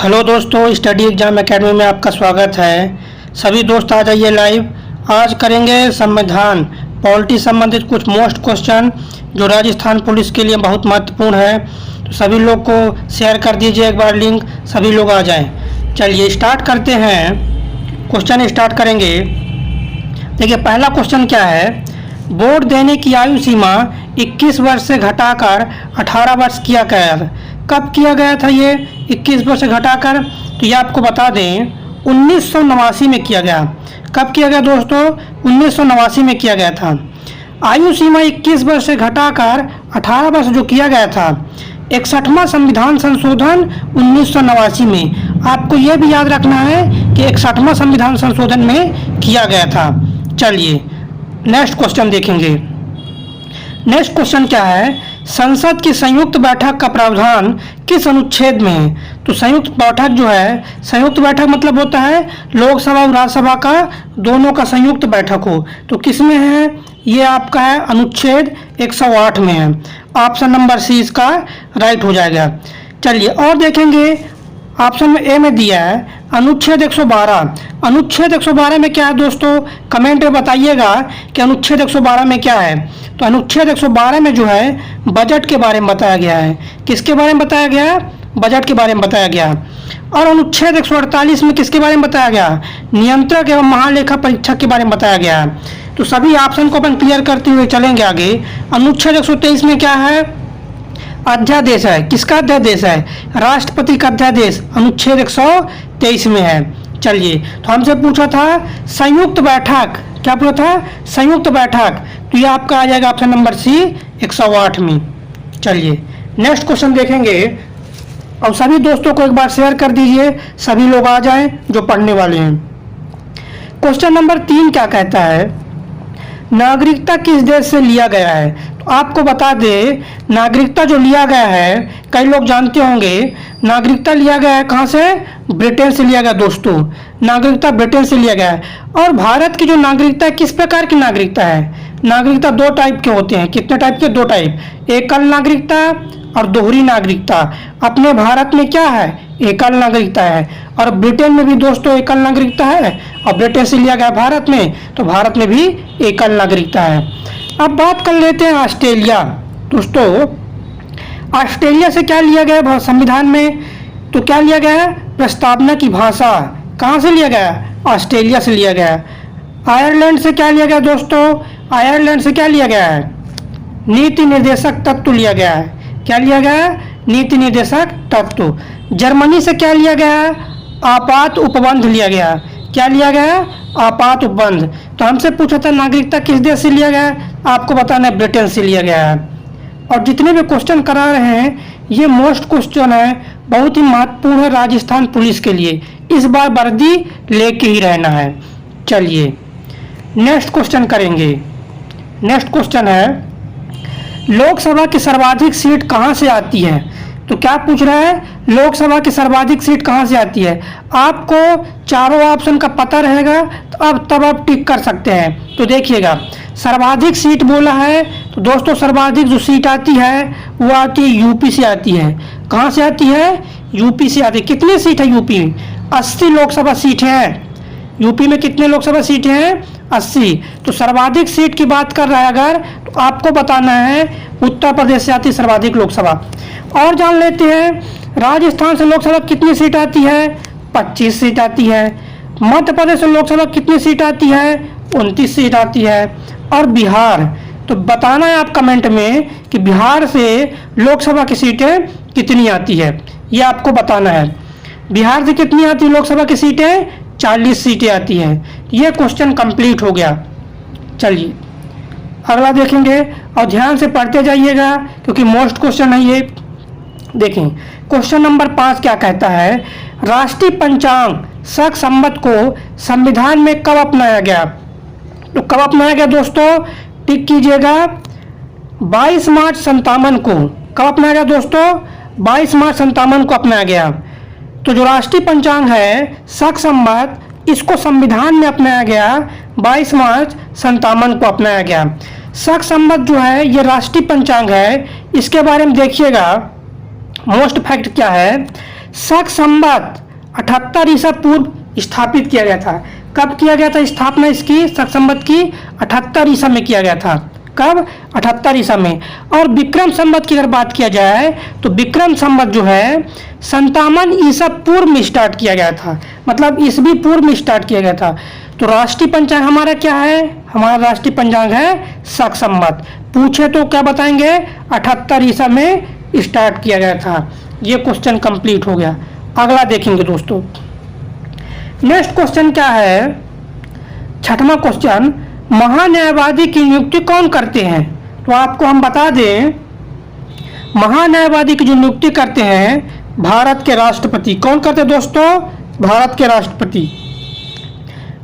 Hello दोस्तों, study exam academy में आपका स्वागत है। सभी दोस्त आ जाइए लाइव। आज करेंगे संविधान पॉलिटी संबंधित कुछ मोस्ट क्वेश्चन जो राजस्थान पुलिस के लिए बहुत महत्वपूर्ण है। तो सभी लोग को शेयर कर दीजिए एक बार लिंक, सभी लोग आ जाएं। चलिए स्टार्ट करते हैं, क्वेश्चन स्टार्ट करेंगे। देखिए पहला क्वेश्चन क्या है, वोट देने की आयु सीमा 21 वर्ष से घटाकर 18 वर्ष किया गया। कब किया गया था ये 21 वर्ष से घटाकर? तो ये आपको बता दें 1989 में किया गया। कब किया गया दोस्तों? 1989 में किया गया था। आयु सीमा 21 वर्ष से घटाकर 18 वर्ष जो किया गया था, 61वां संविधान संशोधन 1989 में। आपको यह भी याद रखना है कि 61वां संविधान संशोधन में किया गया था। चलिए नेक्स्ट क्वेश्चन देखेंगे। नेक्स्ट क्वेश्चन क्या है, संसद की संयुक्त बैठक का प्रावधान किस अनुच्छेद में है? तो संयुक्त बैठक जो है, संयुक्त बैठक मतलब होता है लोकसभा और राज्यसभा का दोनों का संयुक्त बैठक हो। तो किस में है? ये आपका है अनुच्छेद 108 में है। ऑप्शन नंबर सी इसका राइट हो जाएगा। चलिए और देखेंगे, ऑप्शन में ए में दिया है अनुच्छेद 112। अनुच्छेद 112 में क्या है दोस्तों? कमेंट में बताइएगा कि अनुच्छेद 112 में क्या है। तो अनुच्छेद 112 में जो है बजट के बारे में बताया गया है। किसके बारे में बताया गया? बजट के बारे में बताया गया। और अनुच्छेद 148 में किसके बारे में बताया गया? नियंत्रक एवं महालेखा परीक्षक के बारे में बताया गया है। तो सभी ऑप्शन को अपन क्लियर करते हुए चलेंगे आगे। अनुच्छेद 123 में क्या है? अध्यादेश है। किसका अध्यादेश है? राष्ट्रपति का अध्यादेश अनुच्छेद 123 में है। चलिए, तो हमसे पूछा था संयुक्त बैठक, क्या पूछा था? संयुक्त बैठक। तो ये आपका आ जाएगा ऑप्शन नंबर सी 108 में। चलिए नेक्स्ट क्वेश्चन देखेंगे और सभी दोस्तों को एक बार शेयर कर दीजिए, सभी लोग आ जाएं जो पढ़ने वाले हैं। क्वेश्चन नंबर 3 क्या कहता है, नागरिकता किस देश से लिया गया है? तो आपको बता दें नागरिकता जो लिया गया है, कई लोग जानते होंगे नागरिकता लिया गया है कहाँ से? ब्रिटेन से लिया गया दोस्तों। नागरिकता ब्रिटेन से लिया गया है। और भारत की जो नागरिकता है, किस प्रकार की नागरिकता है? नागरिकता दो टाइप के होते हैं। कितने टाइप के? दो टाइप, एकल नागरिकता और दोहरी नागरिकता। अपने भारत में क्या है? एकल नागरिकता है। और ब्रिटेन में भी दोस्तों एकल नागरिकता है, और ब्रिटेन से लिया गया भारत में, तो भारत में भी एकल नागरिकता है। अब बात कर लेते हैं ऑस्ट्रेलिया। दोस्तों ऑस्ट्रेलिया से क्या लिया गया संविधान में? तो क्या लिया गया? प्रस्तावना की भाषा। कहाँ से लिया गया? ऑस्ट्रेलिया से लिया गया। आयरलैंड से क्या लिया गया दोस्तों? आयरलैंड से क्या लिया गया है? नीति निर्देशक तत्व लिया गया है। क्या लिया गया? नीति निर्देशक तत्व। जर्मनी से क्या लिया गया? आपात उपबंध लिया गया। क्या लिया गया? आपात उपबंध। तो हमसे पूछा था नागरिकता किस देश से लिया गया? आपको बताना है ब्रिटेन से लिया गया है। और जितने भी क्वेश्चन करा रहे हैं ये मोस्ट क्वेश्चन है, बहुत ही महत्वपूर्ण है राजस्थान पुलिस के लिए। इस बार वर्दी लेके ही रहना है। चलिए नेक्स्ट क्वेश्चन करेंगे। नेक्स्ट क्वेश्चन है, लोकसभा की सर्वाधिक सीट कहां से आती है? तो क्या पूछ रहा है? लोकसभा की सर्वाधिक सीट कहां से आती है? आपको चारों ऑप्शन का पता रहेगा तो अब तब आप टिक कर सकते हैं। तो देखिएगा सर्वाधिक सीट बोला है, तो दोस्तों सर्वाधिक जो सीट आती है वो आती है यूपी से आती है। कहां से आती है? यूपी से आती है। कितनी सीट है यूपी में? 80 लोकसभा सीट है। यूपी में कितने लोकसभा सीटें हैं? 80। तो सर्वाधिक सीट की बात कर रहा है अगर, तो आपको बताना है उत्तर प्रदेश से आती है सर्वाधिक लोकसभा। और जान लेते हैं राजस्थान से लोकसभा कितनी सीट आती है? 25 सीट आती है। मध्य प्रदेश से लोकसभा कितनी सीट आती है? 29 सीट आती है। और बिहार, तो बताना है आप कमेंट में कि बिहार से लोकसभा की सीटें कितनी आती है, ये आपको बताना है। बिहार से कितनी आती है लोकसभा की सीटें? 40 सीटें आती हैं। ये क्वेश्चन कंप्लीट हो गया। चलिए अगला देखेंगे और ध्यान से पढ़ते जाइएगा क्योंकि मोस्ट क्वेश्चन है ये। देखें क्वेश्चन नंबर 5 क्या कहता है, राष्ट्रीय पंचांग शक संवत को संविधान में कब अपनाया गया? तो कब अपनाया गया दोस्तों? टिक कीजिएगा। 22 मार्च 57 को। कब अपनाया गया दोस्तों? 22 मार्च 57 को अपनाया गया। तो जो राष्ट्रीय पंचांग है शक संवत, इसको संविधान में अपनाया गया 22 मार्च 57 को अपनाया गया। शक संवत जो है ये राष्ट्रीय पंचांग है। इसके बारे में देखिएगा मोस्ट फैक्ट क्या है, शक संवत 78 ईसा पूर्व स्थापित किया गया था। कब किया गया था स्थापना इसकी? शक संवत की 78 ईसा में किया गया था। कब? 78 ईसा में। और विक्रम संवत की अगर बात किया जाए तो विक्रम संवत जो है 57 ईसा पूर्व में स्टार्ट किया गया था, मतलब ईसवी पूर्व में स्टार्ट किया गया था। तो राष्ट्रीय पंचांग हमारा क्या है? हमारा राष्ट्रीय पंचांग है शक संवत। पूछे तो क्या बताएंगे? 78 ईसा में स्टार्ट किया गया था। ये क्वेश्चन कंप्लीट हो गया। अगला देखेंगे दोस्तों। नेक्स्ट क्वेश्चन क्या है? छठवां क्वेश्चन, महान्यायवादी की नियुक्ति कौन करते हैं? तो आपको हम बता दें, महान्यायवादी की जो नियुक्ति करते हैं भारत के राष्ट्रपति। कौन करते हैं दोस्तों? भारत के राष्ट्रपति।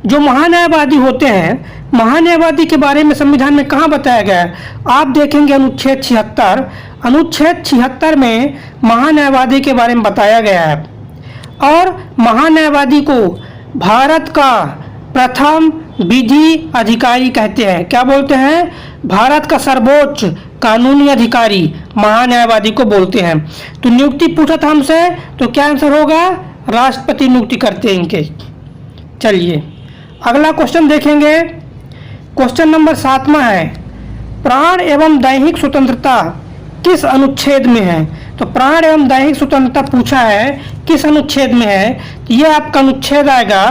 जो महान्यायवादी होते हैं, महान्यायवादी के बारे में संविधान में कहाँ बताया गया है? आप देखेंगे अनुच्छेद 76। अनुच्छेद 76 में महान्यायवादी के बारे में बताया गया है। और महान्यायवादी को भारत का प्रथम विधि अधिकारी कहते हैं। क्या बोलते हैं? भारत का सर्वोच्च कानूनी अधिकारी महान्यायवादी को बोलते हैं। तो नियुक्ति पूछा था हमसे, तो क्या आंसर होगा? राष्ट्रपति नियुक्ति करते हैं इनके। चलिए अगला क्वेश्चन देखेंगे। क्वेश्चन नंबर 7वां है, प्राण एवं दैहिक स्वतंत्रता किस अनुच्छेद में है? तो प्राण एवं दैहिक स्वतंत्रता पूछा है, किस अनुच्छेद में है? तो ये आपका अनुच्छेद आएगा,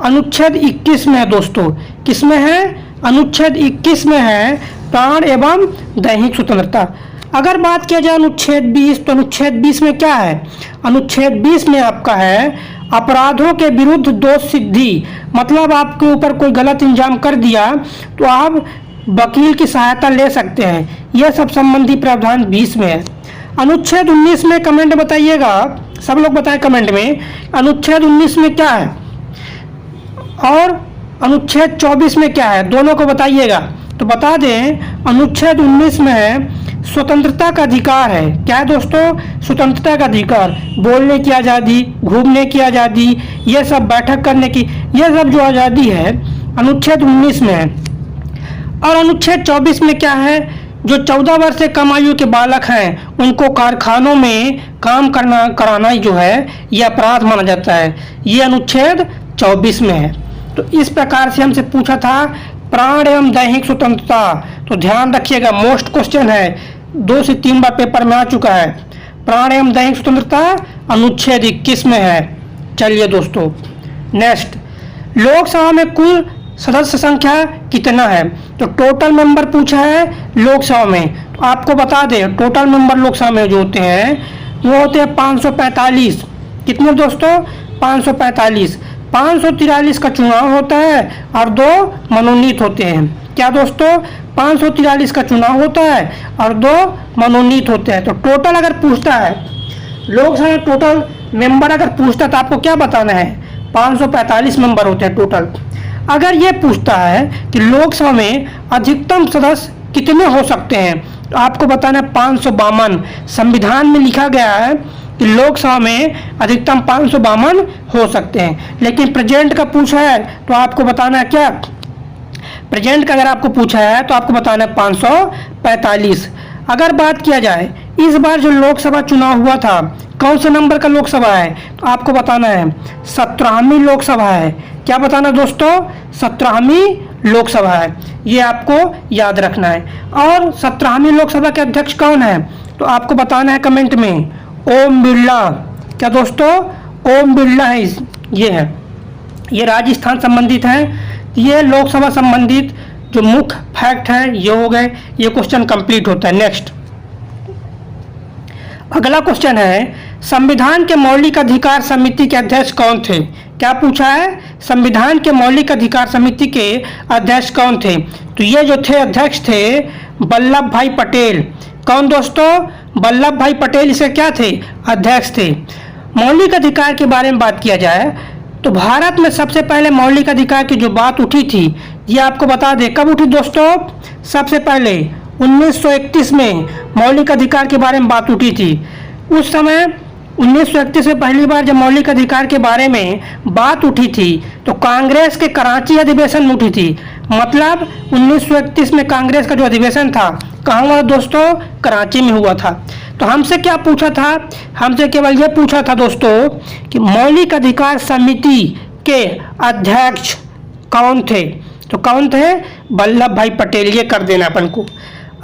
अनुच्छेद 21 में है दोस्तों। किस में है? अनुच्छेद 21 में है प्राण एवं दैहिक स्वतंत्रता। अगर बात किया जाए अनुच्छेद 20, तो अनुच्छेद 20 में क्या है? अनुच्छेद 20 में आपका है अपराधों के विरुद्ध दोष सिद्धि, मतलब आपके ऊपर कोई गलत इंजाम कर दिया तो आप वकील की सहायता ले सकते हैं। यह सब संबंधी प्रावधान 20 में है। अनुच्छेद 19 में कमेंट बताइएगा, सब लोग बताएं कमेंट में, अनुच्छेद 19 में क्या है और अनुच्छेद 24 में क्या है, दोनों को बताइएगा। तो बता दें, अनुच्छेद 19 में है स्वतंत्रता का अधिकार है। क्या है दोस्तों? स्वतंत्रता का अधिकार, बोलने की आज़ादी, घूमने की आज़ादी, ये सब बैठक करने की, ये सब जो आज़ादी है अनुच्छेद 19 में है। और अनुच्छेद 24 में क्या है? जो 14 वर्ष से कम आयु के बालक हैं उनको कारखानों में काम कराना जो है ये अपराध माना जाता है। ये अनुच्छेद 24 में है। तो इस प्रकार से हमसे पूछा था प्राण एवं दैहिक स्वतंत्रता। तो ध्यान रखिएगा, मोस्ट क्वेश्चन है, 2 से 3 बार पेपर में आ चुका है। प्राण एवं दैहिक स्वतंत्रता अनुच्छेद 21 में है। चलिए दोस्तों नेक्स्ट, लोकसभा में कुल सदस्य संख्या कितना है? तो टोटल मेंबर पूछा है लोकसभा में। तो आपको बता दें टोटल मेंबर लोकसभा में जो होते हैं वो होते हैं 545। कितने दोस्तों? 545। 543 का चुनाव होता है और 2 मनोनीत होते हैं। क्या दोस्तों? 543 का चुनाव होता है और 2 मनोनीत होते हैं। तो टोटल अगर पूछता है लोकसभा में टोटल मेंबर अगर पूछता है तो आपको क्या बताना है? 545 मेंबर होते हैं टोटल। अगर ये पूछता है कि लोकसभा में अधिकतम सदस्य कितने हो सकते हैं तो आपको बताना है 552। संविधान में लिखा गया है कि लोकसभा में अधिकतम 552 हो सकते हैं, लेकिन प्रेजेंट का पूछा है तो आपको बताना है क्या? प्रेजेंट का अगर आपको पूछा है तो आपको बताना है 545। अगर बात किया जाए इस बार जो लोकसभा चुनाव हुआ था कौन से नंबर का लोकसभा है तो आपको बताना है 17वीं लोकसभा है। क्या बताना दोस्तों? 17वीं लोकसभा है। ये आपको याद रखना है। और 17वीं लोकसभा के अध्यक्ष कौन है तो आपको बताना है कमेंट में ओम बिरला। क्या दोस्तों? ओम बिरला है। ये है, ये राजस्थान संबंधित है। ये लोकसभा संबंधित जो मुख्य फैक्ट है ये हो गए। ये क्वेश्चन कंप्लीट होता है। नेक्स्ट अगला क्वेश्चन है, संविधान के मौलिक अधिकार समिति के अध्यक्ष कौन थे? क्या पूछा है? संविधान के मौलिक अधिकार समिति के अध्यक्ष कौन थे? तो ये जो थे अध्यक्ष थे वल्लभ भाई पटेल। कौन दोस्तों? वल्लभ भाई पटेल इसके क्या थे? अध्यक्ष थे। मौलिक अधिकार के बारे में बात किया जाए तो भारत में सबसे पहले मौलिक अधिकार की जो बात उठी थी ये आपको बता दें कब उठी दोस्तों? सबसे पहले 1931 में मौलिक अधिकार के बारे में बात उठी थी। उस समय 1931 में पहली बार जब मौलिक अधिकार के बारे में बात उठी थी तो कांग्रेस के कराची अधिवेशन में उठी थी। मतलब 1931 में कांग्रेस का जो अधिवेशन था कहाँ हुआ दोस्तों? कराची में हुआ था। तो हमसे क्या पूछा था? हमसे केवल ये पूछा था दोस्तों कि मौलिक अधिकार समिति के अध्यक्ष कौन थे? तो कौन थे? वल्लभ भाई पटेल। ये कर देना अपन को।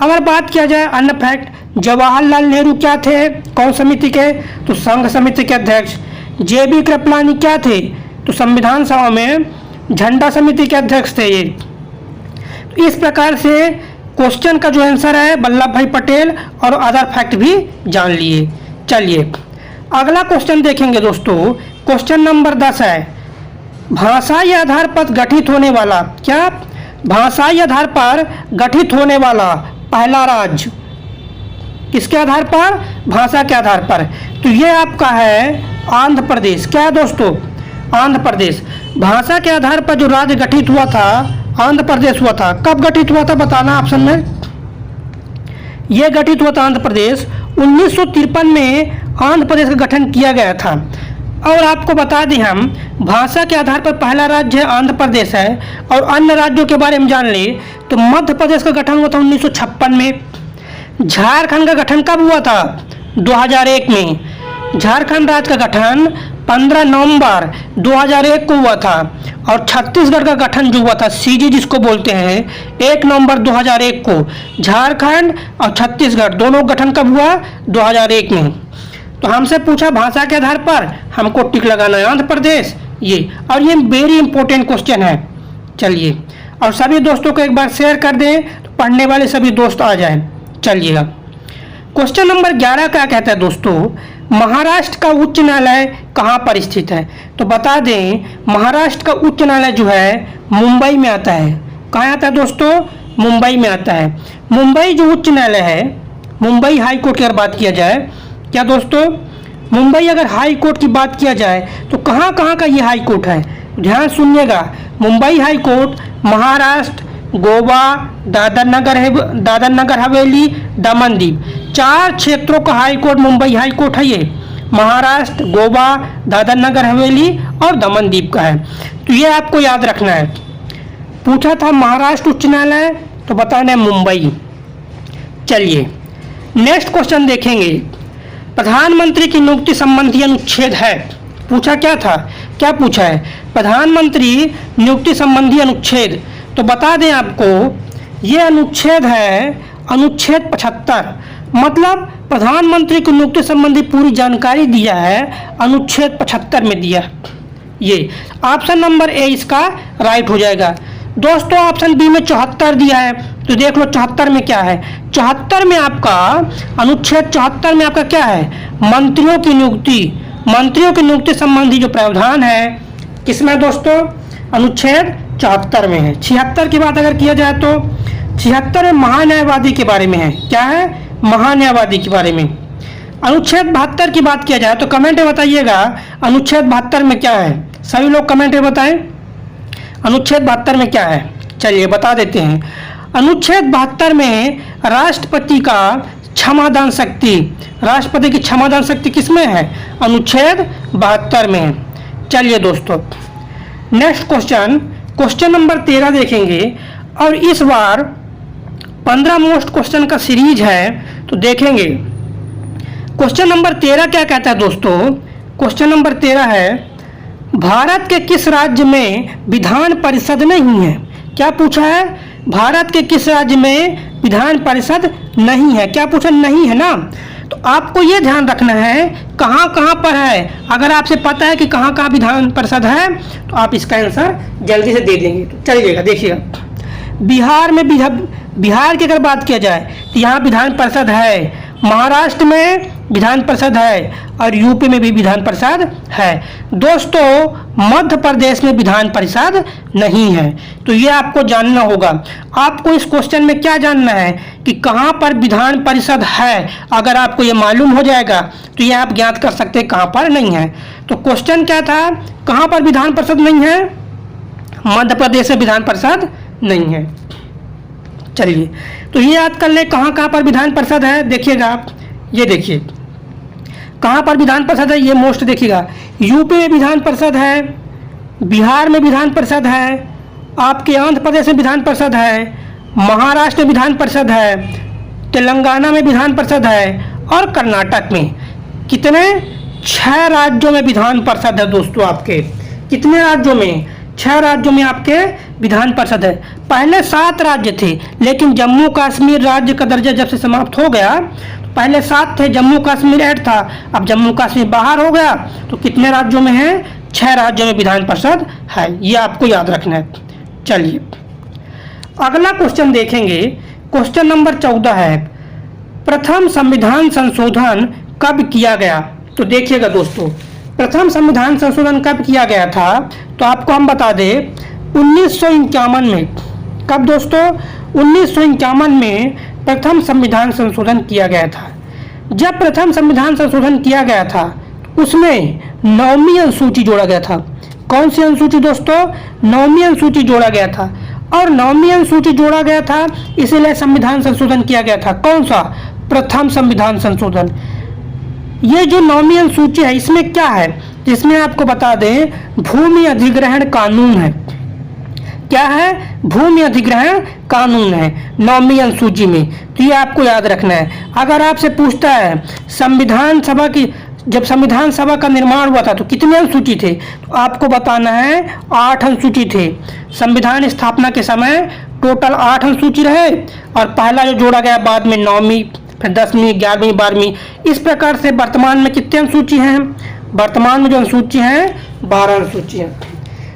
अगर बात किया जाए अन्य फैक्ट, जवाहरलाल नेहरू क्या थे? कौन समिति के? तो संघ समिति के अध्यक्ष। JB कृपलानी क्या थे? तो संविधान सभा में झंडा समिति के अध्यक्ष थे ये। तो इस प्रकार से क्वेश्चन का जो आंसर है वल्लभ भाई पटेल, और अदर फैक्ट भी जान लिए। चलिए अगला क्वेश्चन देखेंगे दोस्तों। क्वेश्चन नंबर 10 है, भाषाई आधार पर गठित होने वाला, क्या? भाषाई आधार पर गठित होने वाला पहला राज्य किसके आधार पर? भाषा के आधार पर। तो ये आपका है आंध्र प्रदेश। क्या है दोस्तों? आंध्र प्रदेश। भाषा के आधार पर जो राज्य गठित हुआ था आंध्र प्रदेश हुआ था। कब गठित हुआ था बताना ऑप्शन में। यह गठित हुआ था आंध्र प्रदेश 1953 में आंध्र प्रदेश का गठन किया गया था। और आपको बता दें हम, भाषा के आधार पर पहला राज्य आंध्र प्रदेश है। और अन्य राज्यों के बारे में जान ले तो मध्य प्रदेश का गठन हुआ था 1956 में। झारखंड का गठन कब हुआ था? 2001 में। झारखंड राज्य का गठन 15 नवंबर 2001 को हुआ था। और छत्तीसगढ़ का गठन जो हुआ था CG जिसको बोलते हैं 1 नवंबर 2001 को। झारखंड और छत्तीसगढ़ दोनों गठन कब हुआ? 2001 में। तो हमसे पूछा भाषा के आधार पर, हमको टिक लगाना है आंध्र प्रदेश ये। और ये वेरी इंपॉर्टेंट क्वेश्चन है। चलिए और सभी दोस्तों को एक बार शेयर कर दें तो पढ़ने वाले सभी दोस्त आ जाएं। चलिएगा क्वेश्चन नंबर 11 क्या कहता है दोस्तों? महाराष्ट्र का उच्च न्यायालय कहाँ पर स्थित है? तो बता दें महाराष्ट्र का उच्च न्यायालय जो है मुंबई में आता है। कहाँ आता है दोस्तों? मुंबई में आता है। मुंबई जो उच्च न्यायालय है, मुंबई हाई कोर्ट की अगर बात किया जाए, क्या दोस्तों मुंबई अगर हाई कोर्ट की बात किया जाए तो कहाँ कहाँ का ये हाई कोर्ट है? ध्यान सुनिएगा। मुंबई हाई कोर्ट महाराष्ट्र, गोवा, दादर नगर हवेली, दमन दीव, 4 क्षेत्रों का high court Mumbai high court है ये। महाराष्ट्र, गोवा, दादर नगर हवेली और दमन दीव का है। तो ये आपको याद रखना है। पूछा था महाराष्ट्र उच्च न्यायालय तो बताना है मुंबई। चलिए नेक्स्ट क्वेश्चन देखेंगे। प्रधानमंत्री की नियुक्ति संबंधी अनुच्छेद है। पूछा क्या था? क्या पूछा है? प्रधानमंत्री नियुक्ति संबंधी अनुच्छेद। तो बता दें आपको ये अनुच्छेद है अनुच्छेद 75। मतलब प्रधानमंत्री की नियुक्ति संबंधी पूरी जानकारी दिया है अनुच्छेद 75 में दिया। ये ऑप्शन नंबर ए इसका राइट हो जाएगा। दोस्तों ऑप्शन बी में 74 दिया है तो देख लो 74 में क्या है। 74 में आपका अनुच्छेद 74 में आपका क्या है? मंत्रियों की नियुक्ति। मंत्रियों की नियुक्ति संबंधी जो प्रावधान है किसमें दोस्तों? अनुच्छेद 74 में है। 76 की बात अगर किया जाए तो 76 में महान्यायवादी के बारे में है। क्या है? महान्यायवादी के बारे में। अनुच्छेद 72 की बात किया जाए तो कमेंट में बताइएगा अनुच्छेद 72 में क्या है। सभी लोग कमेंट में बताएं अनुच्छेद 72 में क्या है। चलिए बता देते हैं। अनुच्छेद 72 में राष्ट्रपति का क्षमादान शक्ति, राष्ट्रपति की क्षमादान शक्ति किसमें है? अनुच्छेद 72 में है। चलिए दोस्तों नेक्स्ट क्वेश्चन, क्वेश्चन नंबर 13 देखेंगे। और इस बार 15 मोस्ट क्वेश्चन का सीरीज है तो देखेंगे। क्वेश्चन नंबर 13 क्या कहता है दोस्तों? क्वेश्चन नंबर 13 है, भारत के किस राज्य में विधान परिषद नहीं है? क्या पूछा है? भारत के किस राज्य में विधान परिषद नहीं है? क्या पूछा? नहीं है ना। तो आपको ये ध्यान रखना है कहाँ कहाँ पर है। अगर आपसे पता है कि कहाँ कहाँ विधान परिषद है तो आप इसका आंसर जल्दी से दे देंगे। तो चलिएगा देखिएगा, बिहार में बिहार की अगर बात किया जाए तो यहाँ विधान परिषद है, महाराष्ट्र में विधान परिषद है और यूपी में भी विधान परिषद है। दोस्तों मध्य प्रदेश में विधान परिषद नहीं है। तो ये आपको जानना होगा। आपको इस क्वेश्चन में क्या जानना है कि कहाँ पर विधान परिषद है। अगर आपको ये मालूम हो जाएगा तो ये आप ज्ञात कर सकते हैं कहाँ पर नहीं है। तो क्वेश्चन क्या था? कहाँ पर विधान परिषद नहीं है? मध्य प्रदेश में विधान परिषद नहीं है। चलिए तो ये याद कर ले कहाँ कहाँ पर विधान परिषद है। देखिएगा आप, ये देखिए कहाँ पर विधान परिषद है, ये मोस्ट देखिएगा। यूपी में विधान परिषद है, बिहार में विधान परिषद है, आपके आंध्र प्रदेश में विधान परिषद है, महाराष्ट्र में विधान परिषद है, तेलंगाना में विधान परिषद है और कर्नाटक में। कितने? 6 राज्यों में विधान परिषद है दोस्तों आपके। कितने राज्यों में? 6 राज्यों में आपके विधान परिषद है। पहले 7 राज्य थे, लेकिन जम्मू कश्मीर राज्य का दर्जा जब से समाप्त हो गया, तो पहले 7 थे, जम्मू कश्मीर ऐड था, अब जम्मू कश्मीर बाहर हो गया, तो कितने राज्यों में है? 6 राज्यों में विधान परिषद है। ये आपको याद रखना है। चलिए अगला क्वेश्चन देखेंगे। क्वेश्चन नंबर 14 है, प्रथम संविधान संशोधन कब किया गया? तो देखिएगा दोस्तों, प्रथम संविधान संशोधन कब किया गया था, तो आपको हम बता दें 1951 में। कब दोस्तों? 1951 में प्रथम संविधान संशोधन किया गया था। जब प्रथम संविधान संशोधन किया गया था, उसमें 9वीं अनुसूची जोड़ा गया था। कौन सी अनुसूची दोस्तों? 9वीं अनुसूची जोड़ा गया था। और 9वीं अनुसूची जोड़ा गया था, इसीलिए संविधान संशोधन किया गया था। कौन सा? प्रथम संविधान संशोधन। ये जो 9वीं अनुसूची है, इसमें क्या है? जिसमें आपको बता दें भूमि अधिग्रहण कानून है। क्या है? भूमि अधिग्रहण कानून है 9वीं अनुसूची में। तो ये आपको याद रखना है। अगर आपसे पूछता है संविधान सभा की, जब संविधान सभा का निर्माण हुआ था तो कितने अनुसूची थे, तो आपको बताना है 8 अनुसूची थे। संविधान स्थापना के समय टोटल 8 अनुसूची रहे, और पहला जो जोड़ा गया बाद में 9वीं, फिर 10वीं, 11वीं, 12वीं, इस प्रकार से वर्तमान में कितने अनुसूची हैं? वर्तमान में जो अनुसूची हैं 12 अनुसूची हैं।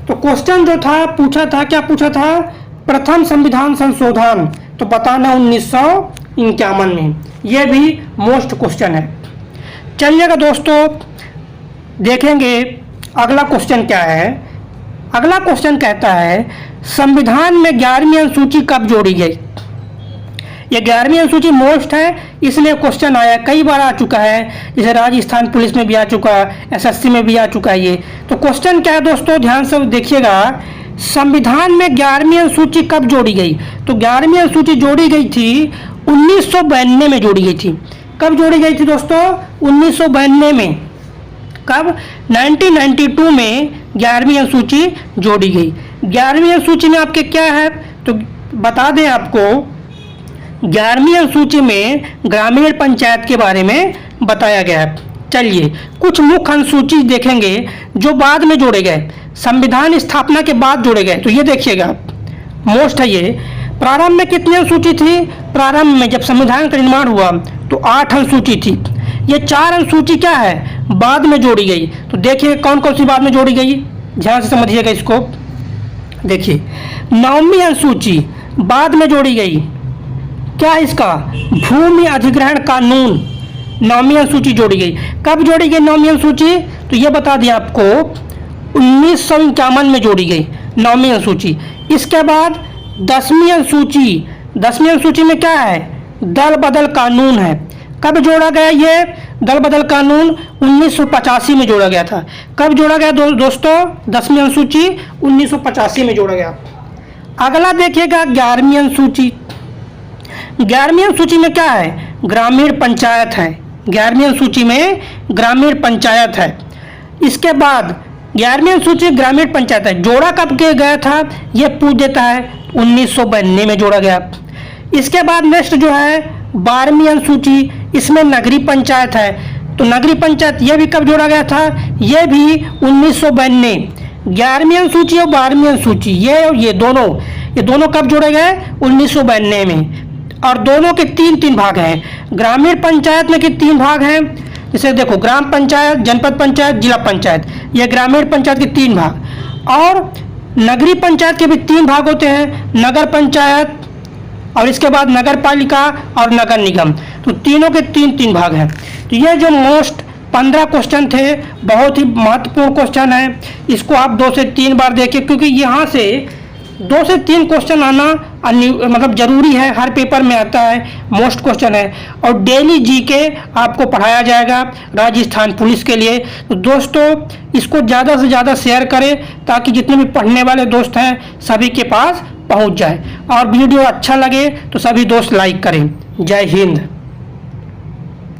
तो क्वेश्चन जो था पूछा था, क्या पूछा था? प्रथम संविधान संशोधन, तो बताना 1951 में। यह भी मोस्ट क्वेश्चन है। चलिएगा दोस्तों देखेंगे अगला क्वेश्चन क्या है। अगला क्वेश्चन कहता है संविधान में 11वीं अनुसूची कब जोड़ी गई? ये 11वीं अनुसूची मोस्ट है, इसलिए क्वेश्चन आया, कई बार आ चुका है, जैसे राजस्थान पुलिस में भी आ चुका है, एसएससी में भी आ चुका है ये। तो क्वेश्चन क्या है दोस्तों, ध्यान से देखिएगा। संविधान में 11वीं अनुसूची कब जोड़ी गई? तो 11वीं अनुसूची जोड़ी गई थी 1992 में जोड़ी गई थी। कब जोड़ी गई थी दोस्तों? 1992 में। कब? 1992 में 11वीं अनुसूची जोड़ी गई। 11वीं अनुसूची में आपके क्या है, तो बता दें आपको 11वीं अनुसूची में ग्रामीण पंचायत के बारे में बताया गया है। चलिए कुछ मुख्य अनुसूची देखेंगे जो बाद में जोड़े गए, संविधान स्थापना के बाद जोड़े गए। तो ये देखिएगा, मोस्ट है ये। प्रारंभ में कितनी अनुसूची थी? प्रारंभ में जब संविधान का निर्माण हुआ तो 8 अनुसूची थी। ये 4 अनुसूची क्या है? बाद में जोड़ी गई। तो देखिए कौन कौन सी बाद में जोड़ी गई, ध्यान से समझिएगा इसको। देखिए 9वीं अनुसूची बाद में जोड़ी गई। क्या इसका? भूमि अधिग्रहण कानून 9वीं अनुसूची जोड़ी गई। कब जोड़ी गई 9वीं अनुसूची? तो ये बता दिया आपको 1951 में जोड़ी गई 9वीं अनुसूची। इसके बाद 10वीं अनुसूची, 10वीं अनुसूची में क्या है? दल बदल कानून है। कब जोड़ा गया ये दल बदल कानून? 1985 में जोड़ा गया था। कब जोड़ा गया दोस्तों? 10वीं अनुसूची 1985 में जोड़ा गया। अगला देखिएगा 11वीं अनुसूची। 11वीं अनुसूची में क्या है? ग्रामीण पंचायत है। 11वीं अनुसूची में ग्रामीण पंचायत है। इसके बाद 11वीं अनुसूची ग्रामीण पंचायत है। जोड़ा कब किया गया था? ये पूछ देता है, 1992 में जोड़ा गया। इसके बाद नेक्स्ट जो है 12वीं अनुसूची, इसमें नगरीय पंचायत है। तो नगरीय पंचायत ये भी कब जोड़ा गया था? ये भी 1992। 11वीं अनुसूची और 12वीं अनुसूची ये दोनों कब जोड़े गए? 1992 में। और दोनों के 3 भाग हैं। ग्रामीण पंचायत में के 3 भाग हैं, जैसे देखो ग्राम पंचायत, जनपद पंचायत, जिला पंचायत, ये ग्रामीण पंचायत के 3 भाग। और नगरीय पंचायत के भी 3 भाग होते हैं, नगर पंचायत और इसके बाद नगर पालिका और नगर निगम। तो तीनों के 3 भाग हैं। तो ये जो मोस्ट 15 क्वेश्चन थे, बहुत ही महत्वपूर्ण क्वेश्चन है। इसको आप 2 से 3 बार देखिए, क्योंकि यहाँ से 2 से 3 क्वेश्चन आना मतलब जरूरी है, हर पेपर में आता है, मोस्ट क्वेश्चन है। और डेली जीके आपको पढ़ाया जाएगा राजस्थान पुलिस के लिए। तो दोस्तों इसको ज़्यादा से ज़्यादा शेयर करें, ताकि जितने भी पढ़ने वाले दोस्त हैं सभी के पास पहुंच जाए। और वीडियो अच्छा लगे तो सभी दोस्त लाइक करें। जय हिंद।